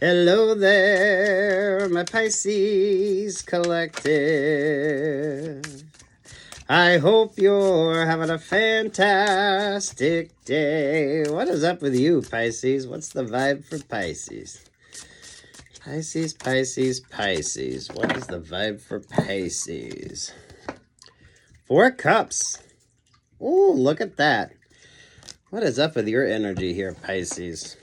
Hello there, my Pisces collective. I hope you're having a fantastic day. What is up with you, Pisces? What's the vibe for Pisces? Pisces, Pisces, Pisces. What is the vibe for Pisces? 4 cups. Ooh, look at that. What is up with your energy here, Pisces?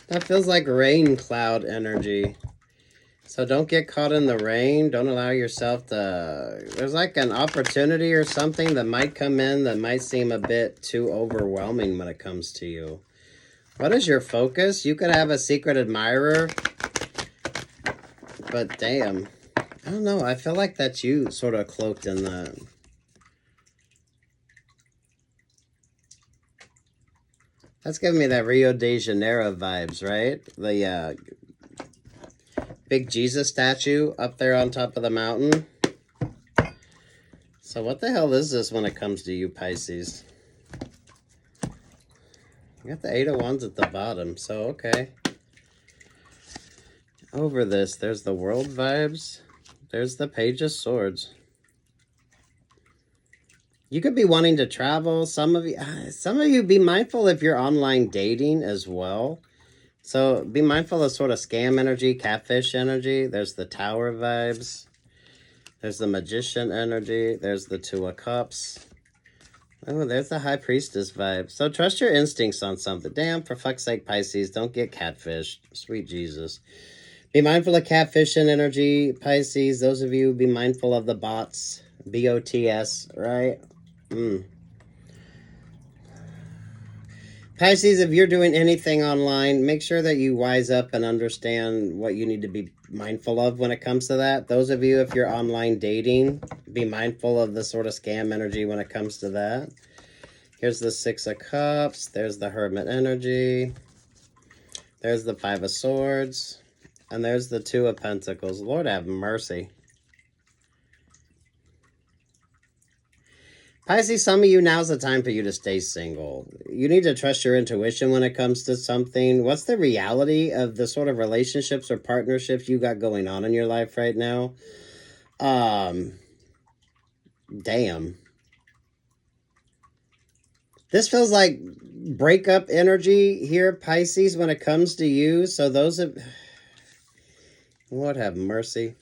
That feels like rain cloud energy. So don't get caught in the rain. Don't allow yourself to... There's like an opportunity or something that might come in that might seem a bit too overwhelming when it comes to you. What is your focus? You could have a secret admirer. But damn. I don't know. I feel like that's you sort of cloaked in that. That's giving me that Rio de Janeiro vibes, right? The big Jesus statue up there on top of the mountain. So what the hell is this when it comes to you, Pisces? You got the 8 of Wands at the bottom, so okay. Over this, there's the World vibes. There's the Page of Swords. You could be wanting to travel. Some of you be mindful if you're online dating as well. So be mindful of sort of scam energy, catfish energy. There's the Tower vibes. There's the Magician energy. There's the 2 of Cups. Oh, there's the High Priestess vibe. So trust your instincts on something. Damn, for fuck's sake, Pisces, don't get catfished. Sweet Jesus. Be mindful of catfishing energy, Pisces. Those of you, be mindful of the bots. B-O-T-S, right? Pisces, if you're doing anything online, make sure that you wise up and understand what you need to be mindful of when it comes to that. Those of you, if you're online dating, be mindful of the sort of scam energy when it comes to that. Here's the 6 of Cups. There's the Hermit energy. There's the 5 of Swords. And there's the 2 of Pentacles. Lord have mercy. Pisces, some of you, now's the time for you to stay single. You need to trust your intuition when it comes to something. What's the reality of the sort of relationships or partnerships you got going on in your life right now? Damn. This feels like breakup energy here, Pisces, when it comes to you. So those of... Lord have mercy.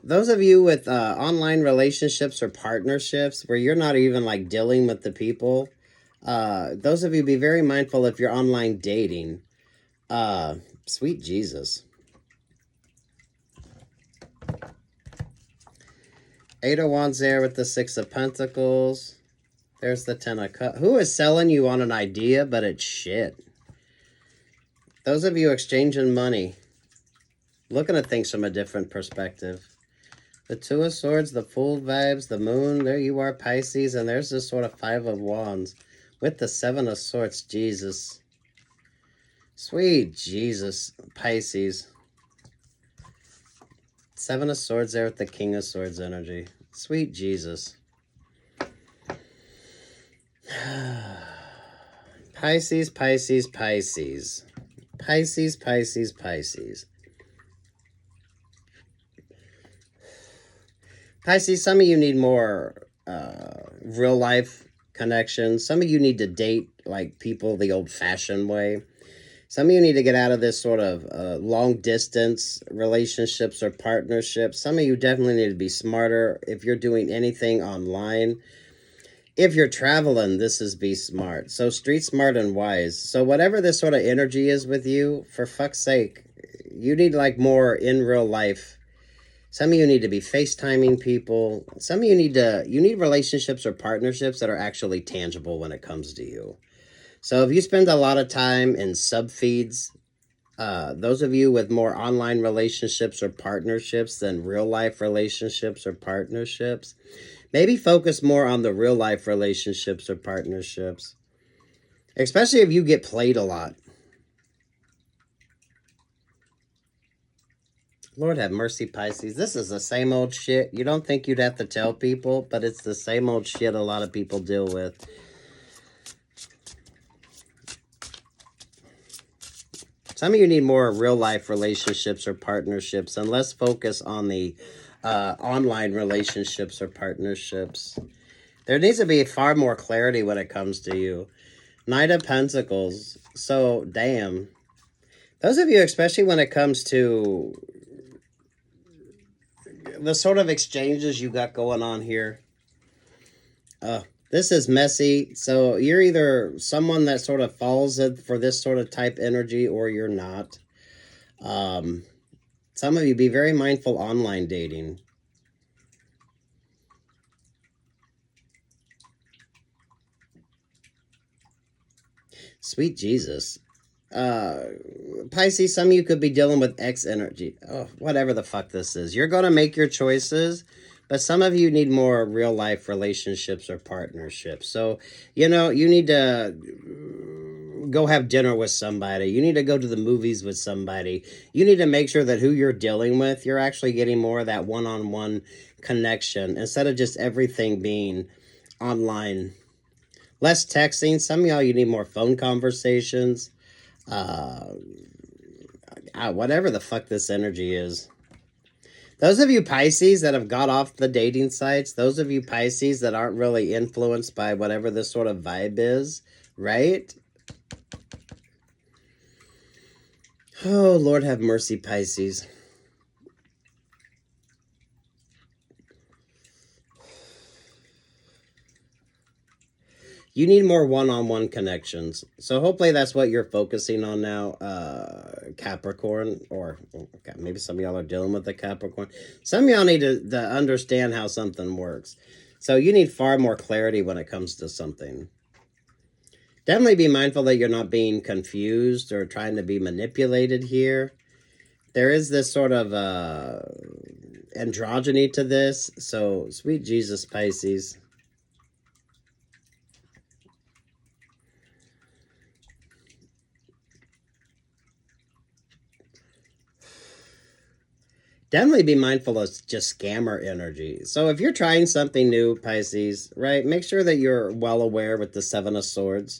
Those of you with online relationships or partnerships where you're not even like dealing with the people, those of you, be very mindful if you're online dating. Sweet Jesus. 8 of Wands there with the 6 of Pentacles. There's the 10 of Cups. Who is selling you on an idea, but it's shit? Those of you exchanging money. Looking at things from a different perspective. The 2 of Swords, the Fool vibes, the Moon. There you are, Pisces. And there's this sort of 5 of Wands with the 7 of Swords. Jesus. Sweet Jesus, Pisces. 7 of Swords there with the King of Swords energy. Sweet Jesus. Pisces, Pisces, Pisces. Pisces, Pisces, Pisces. Pisces, some of you need more real life connections. Some of you need to date like people the old fashioned way. Some of you need to get out of this sort of long distance relationships or partnerships. Some of you definitely need to be smarter if you're doing anything online. If you're traveling, this is be smart. So street smart and wise. So whatever this sort of energy is with you, for fuck's sake, you need like more in real life. Some of you need to be FaceTiming people. Some of you need relationships or partnerships that are actually tangible when it comes to you. So if you spend a lot of time in sub feeds, those of you with more online relationships or partnerships than real life relationships or partnerships, maybe focus more on the real life relationships or partnerships, especially if you get played a lot. Lord have mercy, Pisces. This is the same old shit. You don't think you'd have to tell people, but it's the same old shit a lot of people deal with. Some of you need more real-life relationships or partnerships, and less focus on the online relationships or partnerships. There needs to be far more clarity when it comes to you. Knight of Pentacles. So, damn. Those of you, especially when it comes to the sort of exchanges you got going on here. This is messy. So you're either someone that sort of falls for this sort of type energy, or you're not. Some of you be very mindful online dating. Sweet Jesus. Pisces, some of you could be dealing with X energy. Oh, whatever the fuck this is. You're going to make your choices, but some of you need more real life relationships or partnerships. So, you know, you need to go have dinner with somebody. You need to go to the movies with somebody. You need to make sure that who you're dealing with, you're actually getting more of that one-on-one connection instead of just everything being online. Less texting. Some of y'all, you need more phone conversations. Whatever the fuck this energy is. Those of you Pisces that have got off the dating sites, those of you Pisces that aren't really influenced by whatever this sort of vibe is, right? Oh, Lord have mercy, Pisces. You need more one-on-one connections. So hopefully that's what you're focusing on now, Capricorn. Or okay, maybe some of y'all are dealing with the Capricorn. Some of y'all need to understand how something works. So you need far more clarity when it comes to something. Definitely be mindful that you're not being confused or trying to be manipulated here. There is this sort of androgyny to this. So sweet Jesus, Pisces. Definitely be mindful of just scammer energy. So if you're trying something new, Pisces, right, make sure that you're well aware with the Seven of Swords.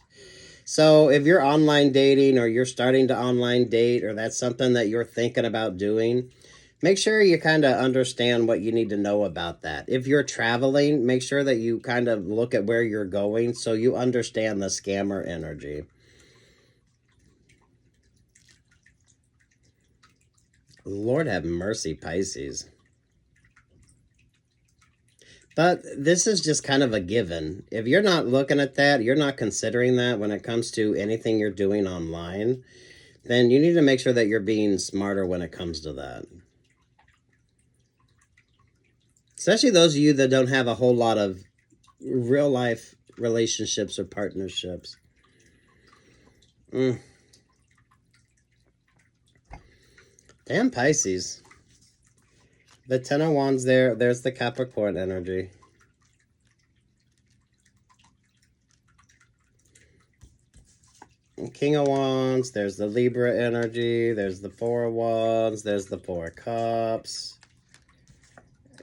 So if you're online dating, or you're starting to online date, or that's something that you're thinking about doing, make sure you kind of understand what you need to know about that. If you're traveling, make sure that you kind of look at where you're going so you understand the scammer energy. Lord have mercy, Pisces. But this is just kind of a given. If you're not looking at that, you're not considering that when it comes to anything you're doing online, then you need to make sure that you're being smarter when it comes to that. Especially those of you that don't have a whole lot of real life relationships or partnerships. Damn, Pisces. The Ten of Wands there. There's the Capricorn energy. King of Wands. There's the Libra energy. There's the Four of Wands. There's the Four of Cups.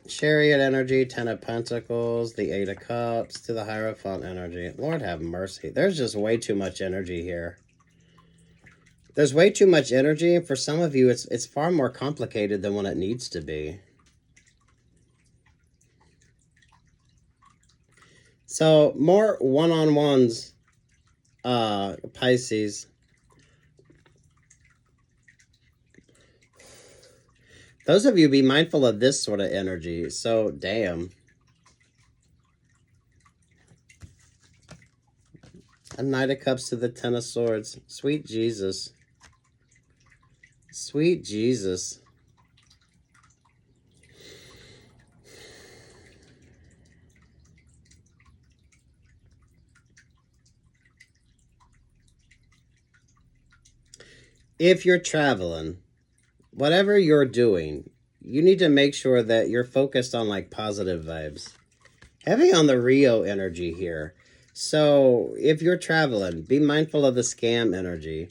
Chariot energy. Ten of Pentacles. The Eight of Cups. To the Hierophant energy. Lord have mercy. There's just way too much energy here. There's way too much energy, and for some of you, it's far more complicated than what it needs to be. So, more one-on-ones, Pisces. Those of you, be mindful of this sort of energy. So, damn. A Knight of Cups to the Ten of Swords. Sweet Jesus. Sweet Jesus. If you're traveling, whatever you're doing, you need to make sure that you're focused on like positive vibes. Heavy on the Rio energy here. So if you're traveling, be mindful of the scam energy.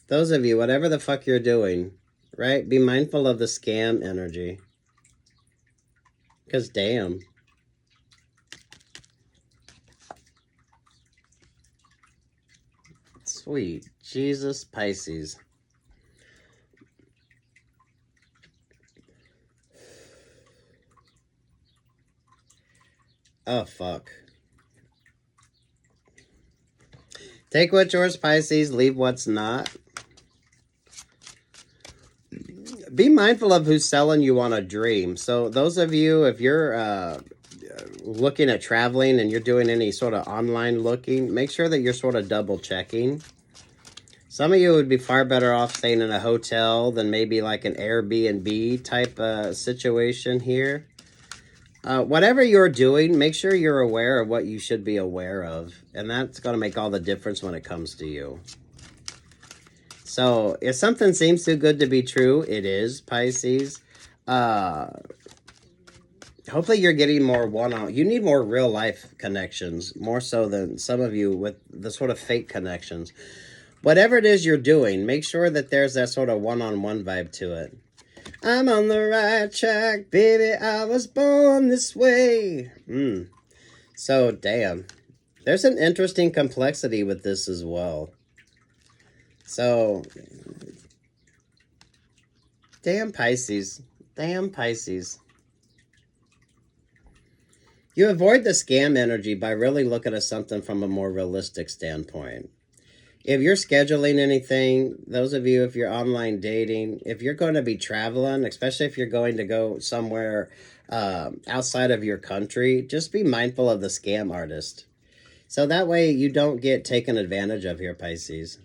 Those of you, whatever the fuck you're doing, right? Be mindful of the scam energy. Because damn. Sweet Jesus, Pisces. Oh, fuck. Take what's yours, Pisces. Leave what's not. Be mindful of who's selling you on a dream. So those of you, if you're looking at traveling and you're doing any sort of online looking, make sure that you're sort of double checking. Some of you would be far better off staying in a hotel than maybe like an Airbnb type situation here. Whatever you're doing, make sure you're aware of what you should be aware of. And that's going to make all the difference when it comes to you. So if something seems too good to be true, it is, Pisces. Hopefully you're getting more one-on. You need more real-life connections, more so than some of you with the sort of fake connections. Whatever it is you're doing, make sure that there's that sort of one-on-one vibe to it. I'm on the right track, baby. I was born this way. So, damn. There's an interesting complexity with this as well. So, damn Pisces. Damn Pisces. You avoid the scam energy by really looking at something from a more realistic standpoint. If you're scheduling anything, those of you, if you're online dating, if you're going to be traveling, especially if you're going to go somewhere outside of your country, just be mindful of the scam artist. So that way you don't get taken advantage of here, Pisces.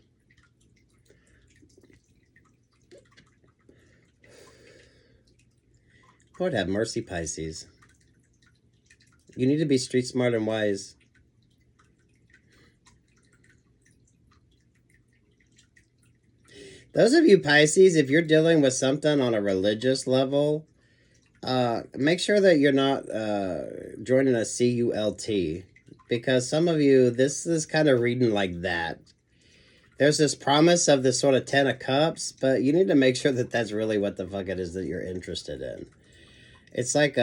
Lord have mercy, Pisces. You need to be street smart and wise. Those of you Pisces, if you're dealing with something on a religious level, make sure that you're not joining a CULT. Because some of you, this is kind of reading like that. There's this promise of this sort of 10 of Cups, but you need to make sure that that's really what the fuck it is that you're interested in. It's like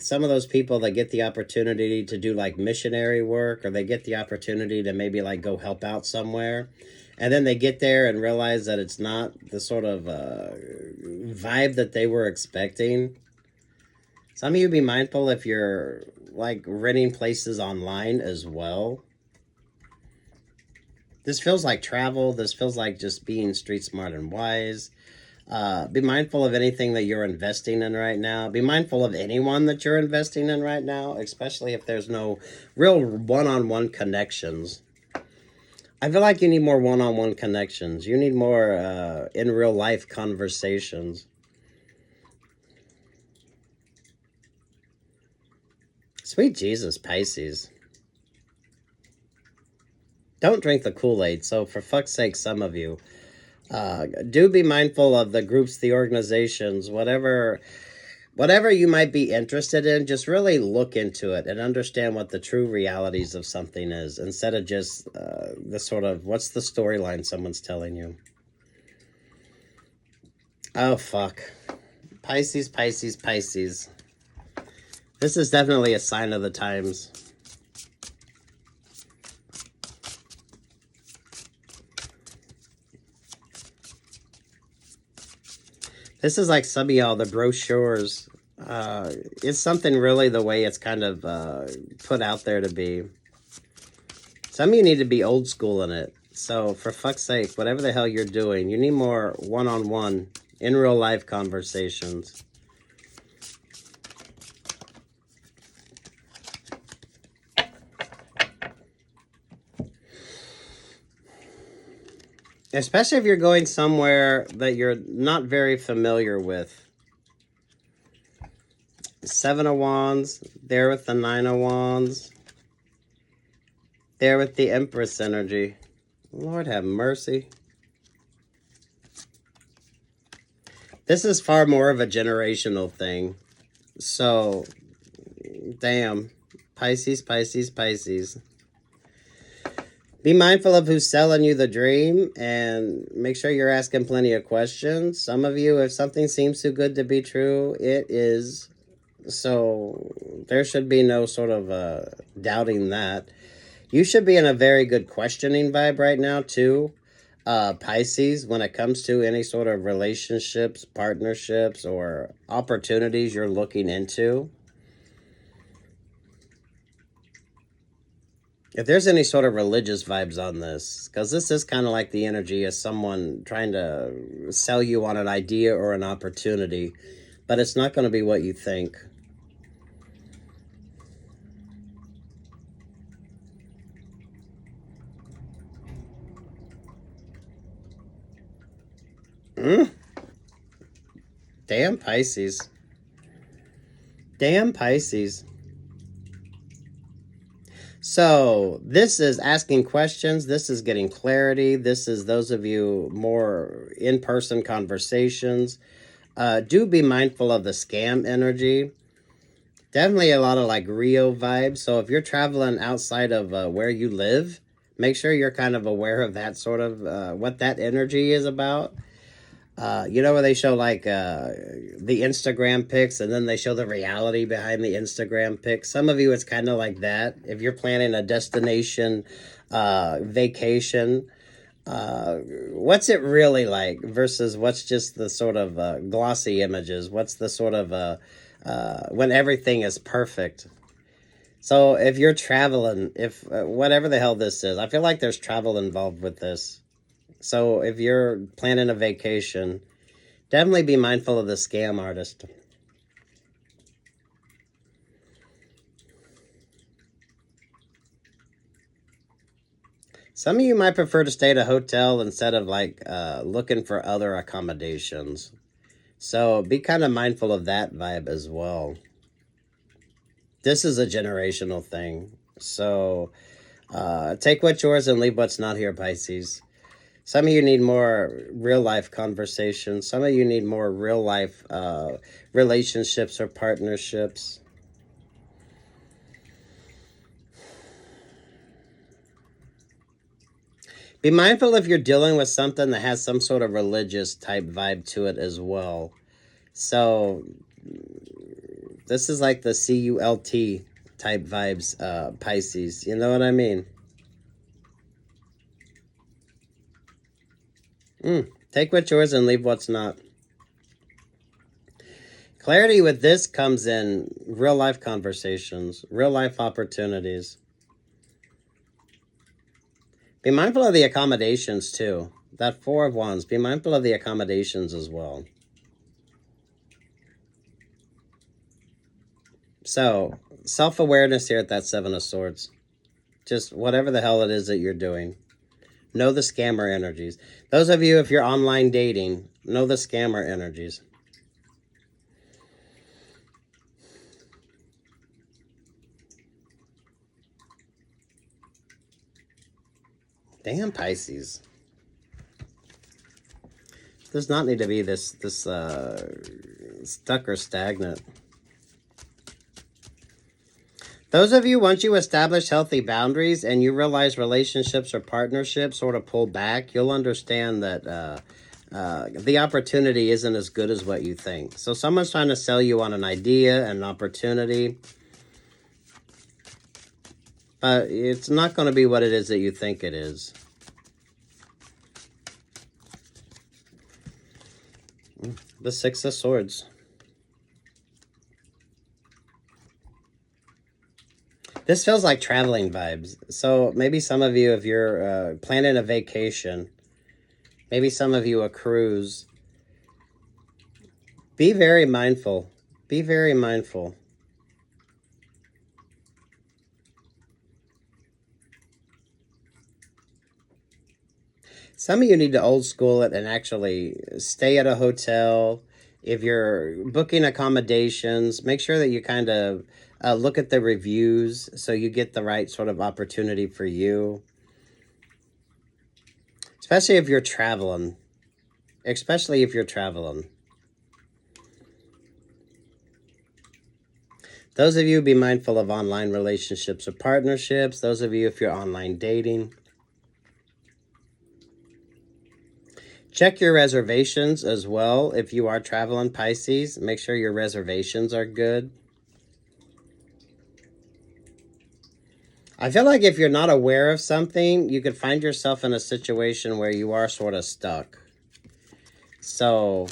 some of those people that get the opportunity to do like missionary work, or they get the opportunity to maybe like go help out somewhere. And then they get there and realize that it's not the sort of vibe that they were expecting. Some of you be mindful if you're like renting places online as well. This feels like travel. This feels like just being street smart and wise. Be mindful of anything that you're investing in right now. Be mindful of anyone that you're investing in right now, especially if there's no real one-on-one connections. I feel like you need more one-on-one connections. You need more in real life conversations. Sweet Jesus, Pisces. Don't drink the Kool-Aid. So for fuck's sake, some of you, do be mindful of the groups, the organizations, whatever you might be interested in. Just really look into it and understand what the true realities of something is, instead of just the sort of, what's the storyline someone's telling you. Oh, fuck. Pisces, Pisces, Pisces. This is definitely a sign of the times. This is like some of y'all, the brochures. It's something really the way it's kind of put out there to be. Some of you need to be old school in it. So for fuck's sake, whatever the hell you're doing, you need more one-on-one, in real life conversations. Especially if you're going somewhere that you're not very familiar with. 7 of Wands, there with the 9 of Wands. There with the Empress energy. Lord have mercy. This is far more of a generational thing. So, damn. Pisces, Pisces, Pisces. Be mindful of who's selling you the dream, and make sure you're asking plenty of questions. Some of you, if something seems too good to be true, it is. So there should be no sort of doubting that. You should be in a very good questioning vibe right now too, Pisces, when it comes to any sort of relationships, partnerships, or opportunities you're looking into. If there's any sort of religious vibes on this, because this is kind of like the energy of someone trying to sell you on an idea or an opportunity, but it's not going to be what you think. Damn Pisces. Damn Pisces. So this is asking questions. This is getting clarity. This is those of you more in-person conversations. Do be mindful of the scam energy. Definitely a lot of like Rio vibes. So if you're traveling outside of where you live, make sure you're kind of aware of that sort of what that energy is about. You know where they show like the Instagram pics and then they show the reality behind the Instagram pics? Some of you, it's kind of like that. If you're planning a destination vacation, what's it really like versus what's just the sort of glossy images? What's the sort of when everything is perfect? So if you're traveling, if whatever the hell this is, I feel like there's travel involved with this. So if you're planning a vacation, definitely be mindful of the scam artist. Some of you might prefer to stay at a hotel instead of like looking for other accommodations. So be kind of mindful of that vibe as well. This is a generational thing. So take what's yours and leave what's not here, Pisces. Some of you need more real-life conversations. Some of you need more real-life relationships or partnerships. Be mindful if you're dealing with something that has some sort of religious type vibe to it as well. So this is like the CULT type vibes, Pisces. You know what I mean? Take what's yours and leave what's not. Clarity with this comes in real life conversations, real life opportunities. Be mindful of the accommodations too. That Four of Wands, be mindful of the accommodations as well. So, self-awareness here at that Seven of Swords. Just whatever the hell it is that you're doing. Know the scammer energies. Those of you, if you're online dating, know the scammer energies. Damn Pisces. Does not need to be this stuck or stagnant. Those of you, once you establish healthy boundaries and you realize relationships or partnerships sort of pull back, you'll understand that the opportunity isn't as good as what you think. So someone's trying to sell you on an idea, an opportunity, but it's not going to be what it is that you think it is. The Six of Swords. This feels like traveling vibes. So maybe some of you, if you're planning a vacation, maybe some of you a cruise, be very mindful. Be very mindful. Some of you need to old school it and actually stay at a hotel. If you're booking accommodations, make sure that you kind of look at the reviews so you get the right sort of opportunity for you. Especially if you're traveling. Especially if you're traveling. Those of you, be mindful of online relationships or partnerships. Those of you, if you're online dating. Check your reservations as well. If you are traveling, Pisces, make sure your reservations are good. I feel like if you're not aware of something, you could find yourself in a situation where you are sort of stuck. So,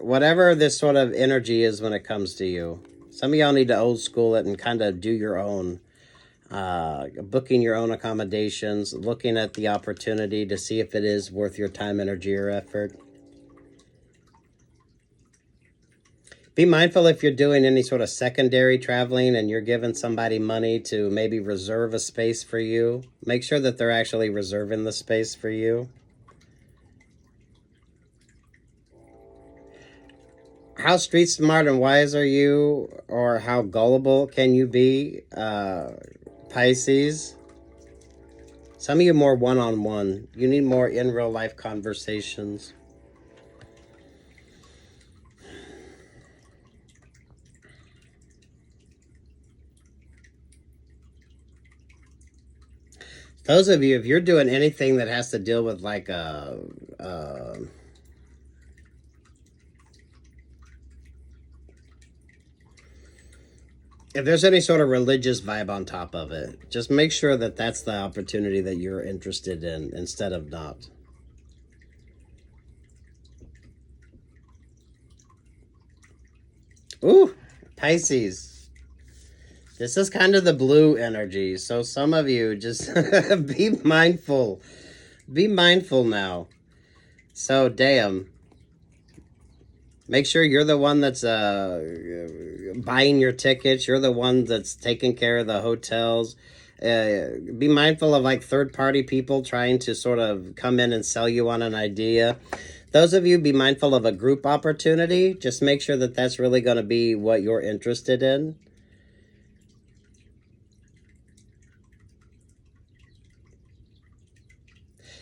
whatever this sort of energy is when it comes to you, some of y'all need to old school it and kind of do your own. Booking your own accommodations, looking at the opportunity to see if it is worth your time, energy, or effort. Be mindful if you're doing any sort of secondary traveling and you're giving somebody money to maybe reserve a space for you. Make sure that they're actually reserving the space for you. How street smart and wise are you, or how gullible can you be, Pisces? Some of you more one-on-one. You need more in real life conversations. Those of you, if you're doing anything that has to deal with like if there's any sort of religious vibe on top of it, just make sure that that's the opportunity that you're interested in instead of not. Ooh, Pisces. This is kind of the blue energy. So some of you just be mindful. Be mindful now. So damn. Make sure you're the one that's buying your tickets. You're the one that's taking care of the hotels. Be mindful of like third-party people trying to sort of come in and sell you on an idea. Those of you, be mindful of a group opportunity. Just make sure that that's really going to be what you're interested in.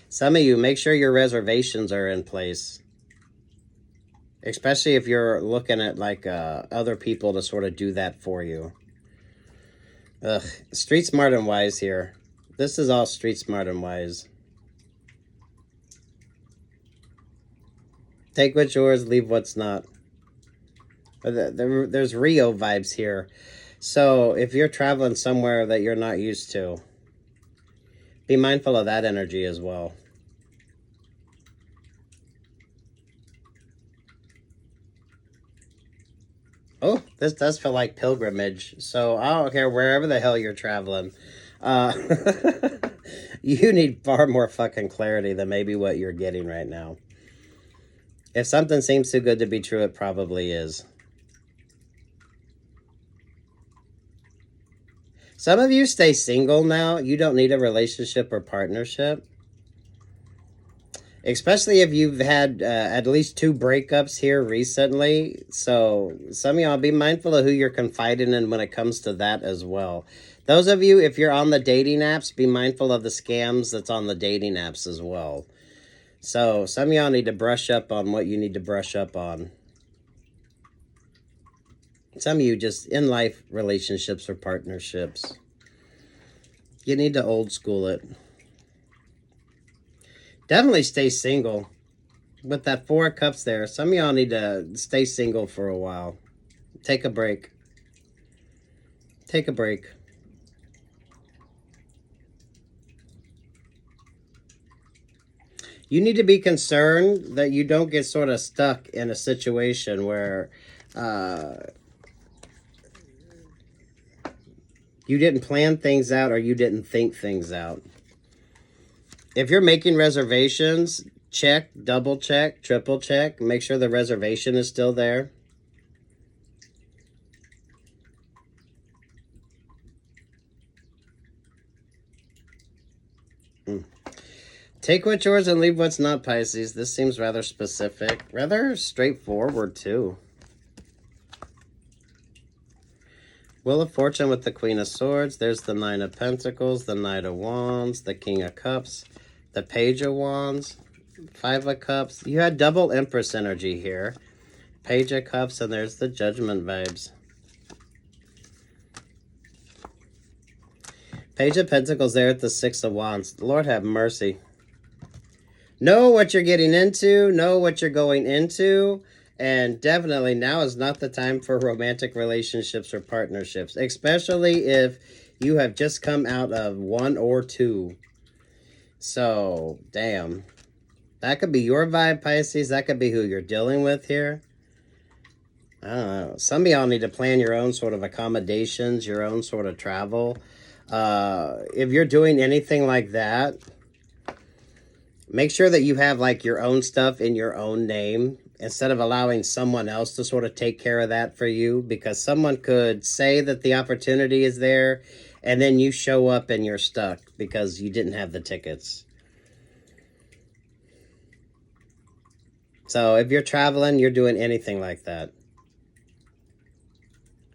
Some of you, make sure your reservations are in place. Especially if you're looking at like other people to sort of do that for you. Ugh, street smart and wise here. This is all street smart and wise. Take what's yours, leave what's not. There's Rio vibes here. So if you're traveling somewhere that you're not used to, be mindful of that energy as well. Oh, this does feel like pilgrimage. So I don't care wherever the hell you're traveling. You need far more fucking clarity than maybe what you're getting right now. If something seems too good to be true, it probably is. Some of you stay single now. You don't need a relationship or partnership. Especially if you've had at least 2 breakups here recently. So some of y'all, be mindful of who you're confiding in when it comes to that as well. Those of you, if you're on the dating apps, be mindful of the scams that's on the dating apps as well. So some of y'all need to brush up on what you need to brush up on. Some of you just in life, relationships or partnerships. You need to old school it. Definitely stay single. With that 4 of Cups there, some of y'all need to stay single for a while. Take a break. Take a break. You need to be concerned that you don't get sort of stuck in a situation where you didn't plan things out or you didn't think things out. If you're making reservations, check, double check, triple check. Make sure the reservation is still there. Take what's yours and leave what's not, Pisces. This seems rather specific. Rather straightforward, too. Wheel of Fortune with the Queen of Swords. There's the 9 of Pentacles, the Knight of Wands, the King of Cups, the Page of Wands, 5 of Cups. You had double Empress energy here. Page of Cups, and there's the Judgment vibes. Page of Pentacles there at the 6 of Wands. Lord have mercy. Know what you're getting into, know what you're going into, and definitely now is not the time for romantic relationships or partnerships, especially if you have just come out of one or two. So, damn. That could be your vibe, Pisces. That could be who you're dealing with here. I don't know. Some of y'all need to plan your own sort of accommodations, your own sort of travel. If you're doing anything like that, make sure that you have like your own stuff in your own name instead of allowing someone else to sort of take care of that for you, because someone could say that the opportunity is there and then you show up and you're stuck because you didn't have the tickets. So if you're traveling, you're doing anything like that,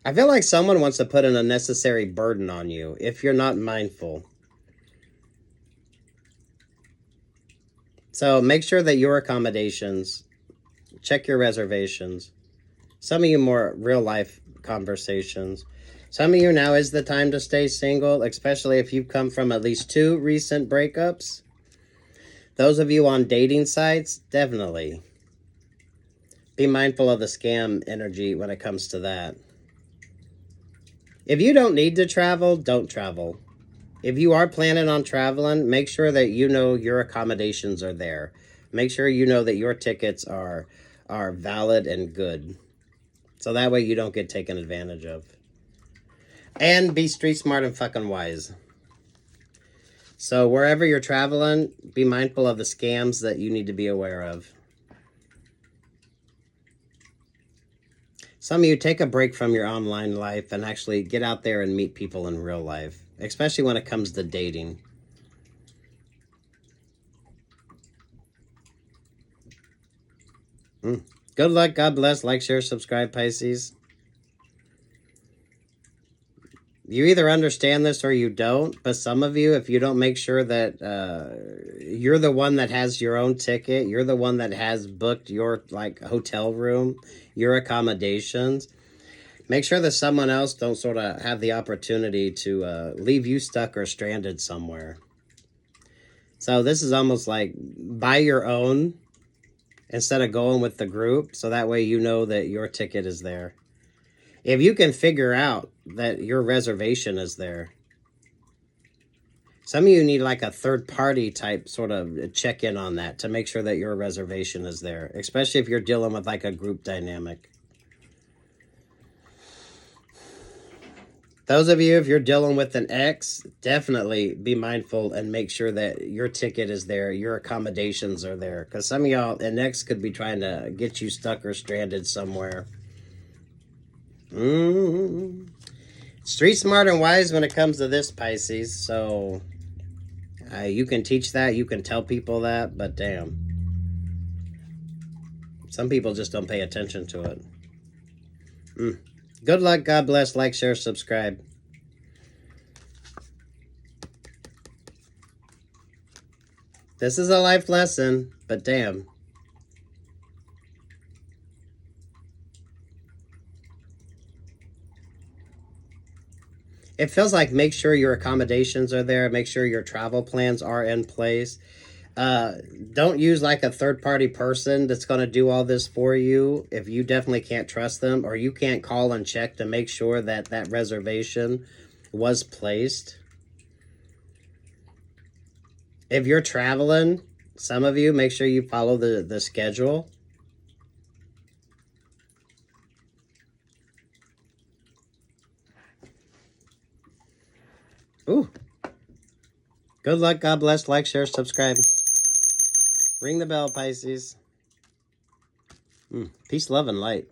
I feel like someone wants to put an unnecessary burden on you if you're not mindful. So make sure that your accommodations, check your reservations. Some of you more real life conversations. Some of you now is the time to stay single, especially if you've come from at least 2 recent breakups. Those of you on dating sites, definitely be mindful of the scam energy when it comes to that. If you don't need to travel, don't travel. If you are planning on traveling, make sure that you know your accommodations are there. Make sure you know that your tickets are valid and good. So that way you don't get taken advantage of. And be street smart and fucking wise. So wherever you're traveling, be mindful of the scams that you need to be aware of. Some of you take a break from your online life and actually get out there and meet people in real life, especially when it comes to dating. Good luck. God bless. Like, share, subscribe, Pisces. You either understand this or you don't, but some of you, if you don't make sure that you're the one that has your own ticket, you're the one that has booked your like hotel room, your accommodations, make sure that someone else don't sort of have the opportunity to leave you stuck or stranded somewhere. So this is almost like buy your own instead of going with the group, so that way you know that your ticket is there. If you can figure out that your reservation is there. Some of you need like a third party type sort of check in on that to make sure that your reservation is there, especially if you're dealing with like a group dynamic. Those of you, if you're dealing with an ex, definitely be mindful and make sure that your ticket is there, your accommodations are there. Because some of y'all, an ex could be trying to get you stuck or stranded somewhere. Street smart and wise when it comes to this, Pisces. So you can teach that, you can tell people that, but damn, some people just don't pay attention to it. Good luck. God bless. Like, share, subscribe. This is a life lesson, but damn. It feels like make sure your accommodations are there. Make sure your travel plans are in place. Don't use like a third-party person that's going to do all this for you if you definitely can't trust them, or you can't call and check to make sure that that reservation was placed. If you're traveling, some of you, make sure you follow the schedule. Ooh. Good luck. God bless. Like, share, subscribe. Ring the bell, Pisces. Peace, love, and light.